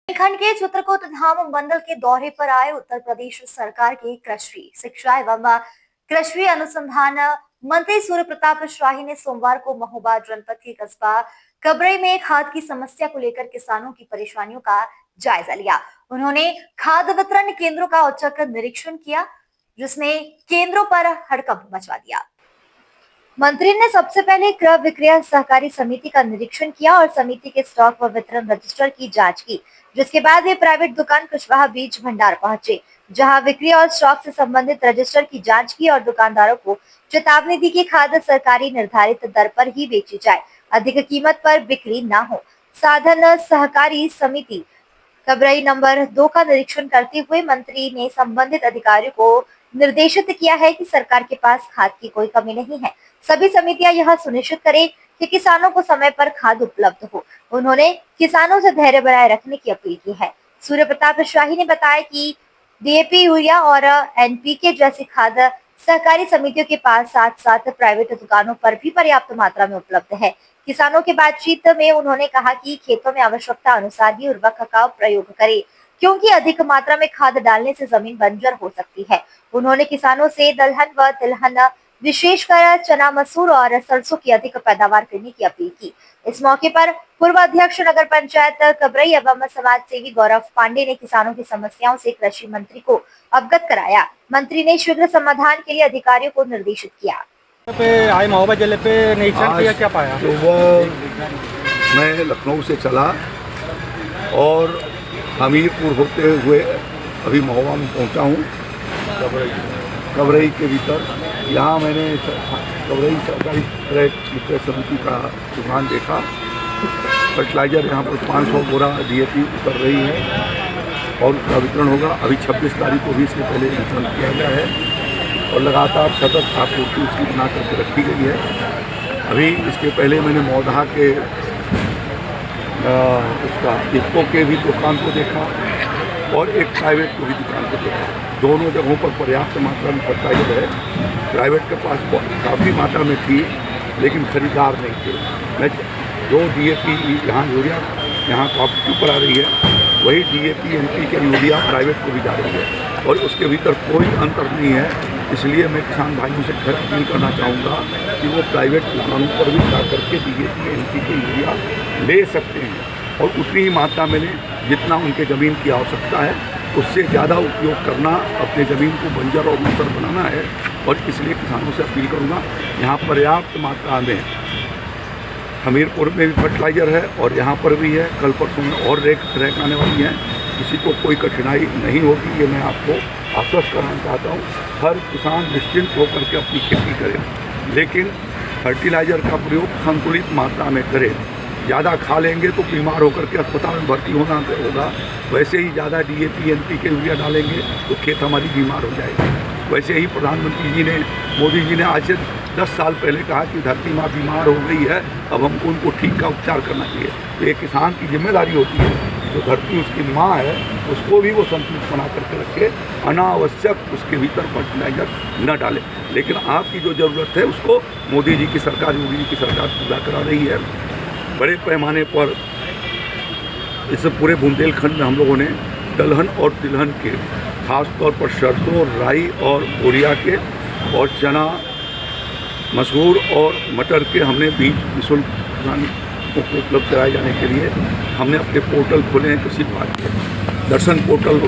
उत्तराखंड के चित्रकूट धाम मंडल के दौरे पर आए उत्तर प्रदेश सरकार के कृषि शिक्षा एवं कृषि अनुसंधान मंत्री सूर्य प्रताप शाही ने सोमवार को महोबा जनपद के कस्बा कबरई में खाद की समस्या को लेकर किसानों की परेशानियों का जायजा लिया। उन्होंने खाद वितरण केंद्रों का औचक निरीक्षण किया, जिसने केंद्रों पर हड़कंप मचा दिया। मंत्री ने सबसे पहले क्रय विक्रय सहकारी समिति का निरीक्षण किया और समिति के स्टॉक व वितरण रजिस्टर की जांच की, जिसके बाद वे प्राइवेट दुकान कुशवाहा बीज भंडार पहुंचे, जहां बिक्री और स्टॉक से संबंधित रजिस्टर की जांच की और दुकानदारों को चेतावनी दी कि खाद सरकारी निर्धारित दर पर ही बेची जाए, अधिक कीमत पर बिक्री न हो। साधन सहकारी समिति कबरई नंबर 2 का निरीक्षण करते हुए मंत्री ने संबंधित अधिकारियों को निर्देशित किया है कि सरकार के पास खाद की कोई कमी नहीं है। सभी समितियां यह सुनिश्चित करें कि किसानों को समय पर खाद उपलब्ध हो। उन्होंने किसानों से धैर्य बनाए रखने की अपील की है। सूर्य प्रताप शाही ने बताया कि डीएपी, यूरिया और एनपीके जैसी खाद सहकारी समितियों के पास साथ साथ प्राइवेट दुकानों पर भी पर्याप्त मात्रा में उपलब्ध है। किसानों की बातचीत में उन्होंने कहा कि खेतों में आवश्यकता अनुसार ही उर्वरक का प्रयोग करें, क्योंकि अधिक मात्रा में खाद डालने से जमीन बंजर हो सकती है। उन्होंने किसानों से दलहन व तिलहन, विशेषकर चना, मसूर और सरसों की अधिक पैदावार करने की अपील की। इस मौके पर पूर्व अध्यक्ष नगर पंचायत कबरई एवं समाज सेवी गौरव पांडे ने किसानों की समस्याओं से कृषि मंत्री को अवगत कराया। मंत्री ने शीघ्र समाधान के लिए अधिकारियों को निर्देशित किया। आए महोबा जिले पे निरीक्षण किया, क्या पाया? सुबह मैं लखनऊ से चला और हमीरपुर होते हुए अभी महोबा में पहुंचा हूं, कबरई के भीतर। यहाँ मैंने कबरई सरकारी क्रय विक्रय समिति का दुकान देखा। फर्टिलाइज़र यहाँ पर 500 बोरा डीएपी उतर रही है और उसका वितरण होगा। अभी 26 तारीख को भी इसके पहले वितरण किया गया है और लगातार सतत आपूर्ति उसकी बना करके रखी गई है। अभी इसके पहले मैंने मौधा के उसका इफ्को के भी दुकान को देखा और एक प्राइवेट को भी दुकान को देखा। दोनों जगहों पर पर्याप्त मात्रा में फर्टिलाइजर है। प्राइवेट के पास काफ़ी मात्रा में थी, लेकिन खरीदार नहीं थे। मैं जो डीएपी यहाँ यूरिया यहाँ कॉपरेटिव पर आ रही है, वही डीएपी एनपीके यूरिया प्राइवेट को भी जा रही है और उसके भीतर कोई अंतर नहीं है। इसलिए मैं किसान भाइयों से अपील करना चाहूँगा कि वो प्राइवेट दुकानों पर भी जा करके डीएपी एनपीके यूरिया ले सकते हैं और उतनी ही मात्रा में लें जितना उनके ज़मीन की आवश्यकता है। उससे ज़्यादा उपयोग करना अपने ज़मीन को बंजर और ऊसर बनाना है और इसलिए किसानों से अपील करूँगा। यहाँ पर्याप्त मात्रा में हमीरपुर में भी फर्टिलाइज़र है और यहाँ पर भी है। कल परसों में और रैक आने वाली है। किसी को कोई कठिनाई नहीं होगी, ये मैं आपको आश्वस्त करना चाहता हूँ। हर किसान निश्चिंत होकर के अपनी खेती करे, लेकिन फर्टिलाइज़र का प्रयोग संतुलित मात्रा में करें। ज़्यादा खा लेंगे तो बीमार होकर के अस्पताल में भर्ती होना होगा। वैसे ही ज़्यादा डीएपी एनपीके यूरिया डालेंगे तो खेत हमारी बीमार हो जाएगी। वैसे ही प्रधानमंत्री जी ने, मोदी जी ने आज से 10 साल पहले कहा कि धरती माँ बीमार हो गई है, अब हमको उनको ठीक का उपचार करना चाहिए। तो एक किसान की जिम्मेदारी होती है, जो धरती उसकी माँ है उसको भी वो संतुलित बना करके रखे, अनावश्यक उसके भीतर फर्टिलाइजर न डाले। लेकिन आपकी जो ज़रूरत है उसको मोदी जी की सरकार, योगी जी की सरकार पूरा करा रही है। बड़े पैमाने पर इस पूरे बुंदेलखंड में हम लोगों ने दलहन और तिलहन के, खास तौर पर सरसों, राई और बोरिया के और चना, मसूर और मटर के हमने बीज निःशुल्क किसानों को उपलब्ध कराए जाने के लिए हमने अपने पोर्टल खोले हैं। कृषि विभाग के दर्शन पोर्टल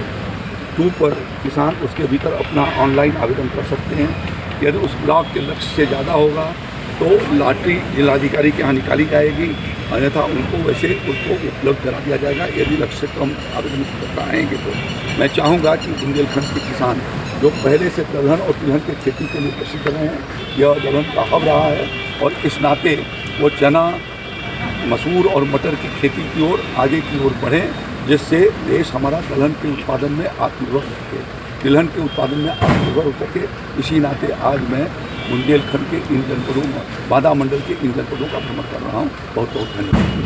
2 पर किसान उसके भीतर अपना ऑनलाइन आवेदन कर सकते हैं। यदि उस ब्लॉक के लक्ष्य से ज़्यादा होगा तो लॉटरी जिलाधिकारी के यहाँ निकाली जाएगी, अन्यथा उनको वैसे उसको उपलब्ध करा दिया जाएगा। यदि लक्ष्य से कम आवेदन करता आएंगे तो मैं चाहूँगा कि बुंदेलखंड के किसान जो पहले से दलहन और तिलहन की खेती के लिए प्रसिद्ध रहे हैं, यह दलहन का हब रहा है और इस नाते वो चना, मसूर और मटर की खेती की ओर आगे की ओर बढ़ें, जिससे देश हमारा दलहन के उत्पादन में आत्मनिर्भर हो सके, तिलहन के उत्पादन में आत्मनिर्भर हो सके। इसी नाते आज मैं बुंदेलखंड के इन जनपदों में, बादा मंडल के इन जनपदों का भ्रमण कर रहा हूँ। बहुत बहुत धन्यवाद।